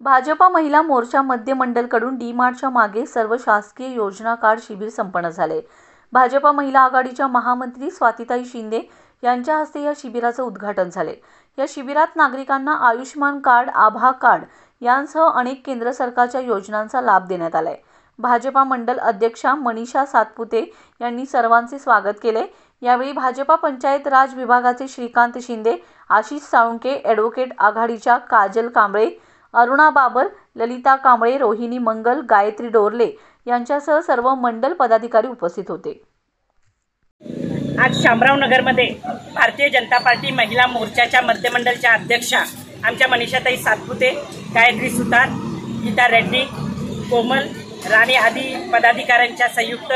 भाजपा महिला मोर्चा मध्य मंडलकडून डी-मार्टच्या मागे सर्व शासकीय योजना कार्ड शिबिर संपन्न झाले। भाजपा महिला आघाडीच्या महामंत्री स्वातीताई शिंदे यांच्या हस्ते या शिबिराचे उद्घाटन झाले। या शिबिरात नागरिकांना आयुष्मान कार्ड, आभा कार्ड यांसह अनेक केंद्र सरकारच्या योजनांचा लाभ देण्यात आलाय। भाजपा मंडल अध्यक्षा मनीषा सातपुते यांनी सर्वांचे स्वागत केले। यावेळी भाजपा पंचायत राज विभागाचे श्रीकांत शिंदे, आशिष साळुंके, ॲडव्होकेट आघाडीच्या काजल कांबळे, अरुणा बाबर, ललिता कांबळे, रोहिणी मंगल, गायत्री डोरले यांच्यासह सर्व मंडल पदाधिकारी उपस्थित होते। आज शामराव नगरमध्ये भारतीय जनता पार्टी महिला मोर्चाच्या मध्यमंडलच्या अध्यक्षा आमच्या मनीषाताई सातपुते, गायत्री सुतार, गीता रेड्डी, कोमल राणी आदी पदाधिकाऱ्यांच्या संयुक्त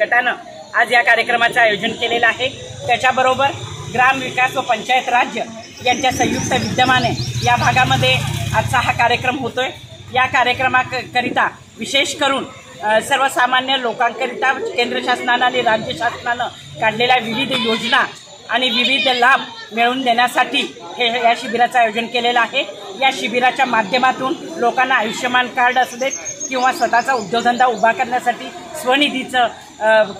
गटानं आज या कार्यक्रमाचं आयोजन केलेलं आहे। त्याच्याबरोबर ग्राम विकास व पंचायत राज्य यांच्या संयुक्त विद्यमाने या भागामध्ये आजचा हा कार्यक्रम होतोय। या कार्यक्रमाकरिता विशेष करून सर्वसामान्य लोकांकरिता केंद्र शासनाने आणि राज्य शासनाने काढलेल्या विविध योजना आणि विविध लाभ मिळवून देण्यासाठी या शिबिराचं आयोजन केलेलं आहे। या शिबिराच्या माध्यमातून लोकांना आयुष्यमान कार्ड असू देत किंवा स्वतःचा उद्योगधंदा उभा करण्यासाठी स्वनिधीचं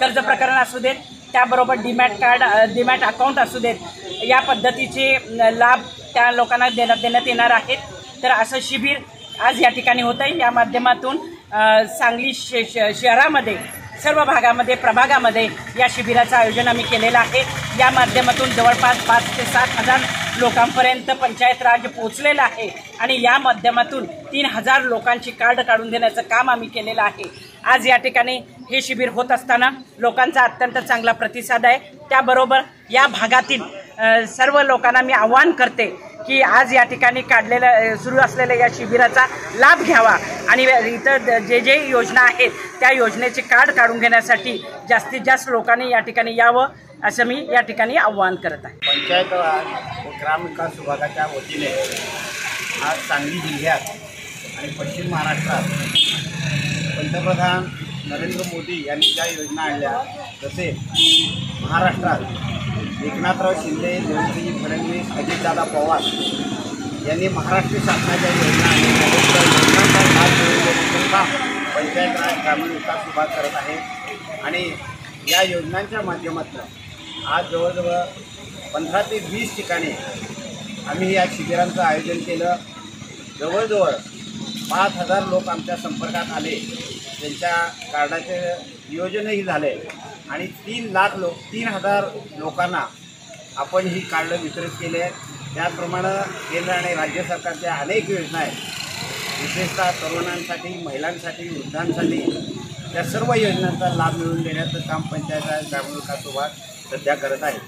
कर्ज प्रकरण असू देत, त्याबरोबर डीमॅट अकाउंट असू देत, या पद्धतीचे लाभ त्या लोकांना देण्यात येणार आहेत। तर असं शिबिर आज या ठिकाणी होतं आहे। या माध्यमातून सांगली शहरामध्ये सर्व भागामध्ये प्रभागामध्ये या शिबिराचं आयोजन आम्ही केलेलं आहे। या माध्यमातून जवळपास 5 ते 7 हजार लोकांपर्यंत पंचायत राज पोहोचलेला आहे आणि या माध्यमातून 3000 लोकांची कार्ड काढून देण्याचं काम आम्ही केलेलं आहे। आज या ठिकाणी हे शिबिर होत असताना लोकांचा अत्यंत चांगला प्रतिसाद आहे। त्याबरोबर या भागातील सर्व लोकांना मी आवाहन करते की आज या ठिकाणी सुरू असलेल्या या शिबिराचा लाभ घ्यावा आणि इतर जे योजना आहेत त्या योजनेचे कार्ड काढून घेण्यासाठी जास्तीत जास्त लोकांनी या ठिकाणी यावं असं मी या ठिकाणी आवाहन करत आहे। पंचायत राज व ग्राम विकास विभागाच्या वतीने आज सांगली जिल्ह्यात आणि पश्चिम महाराष्ट्रात पंतप्रधान नरेंद्र मोदी यांनी ज्या योजना आणल्या, तसे महाराष्ट्रात एकनाथराव शिंदे, देवेंद्रजी फडणवीस, अजितदादा पवार यांनी महाराष्ट्र शासनाच्या योजना योजनांचा लाभ मिळवण्याचं काम पंचायत राज ग्रामीण विकास विभाग करत आहे आणि या योजनांच्या माध्यमातून आज जवळजवळ 15 ते 20 ठिकाणी आम्ही या शिबिरांचं आयोजन केलं। जवळजवळ 5000 लोक आमच्या संपर्कात आले, त्यांच्या कार्डाचे नियोजनही झाले आणि 3000 लोकांना आपण ही कार्ड वितरित केले आहेत। त्याचप्रमाणे केंद्र आणि राज्य सरकारच्या अनेक योजना आहेत, विशेषतः तरुणांसाठी, महिलांसाठी, वृद्धांसाठी, त्या सर्व योजनांचा लाभ मिळवून देण्याचं काम पंचायत राज ग्रामीण विकास विभाग सध्या करत आहे।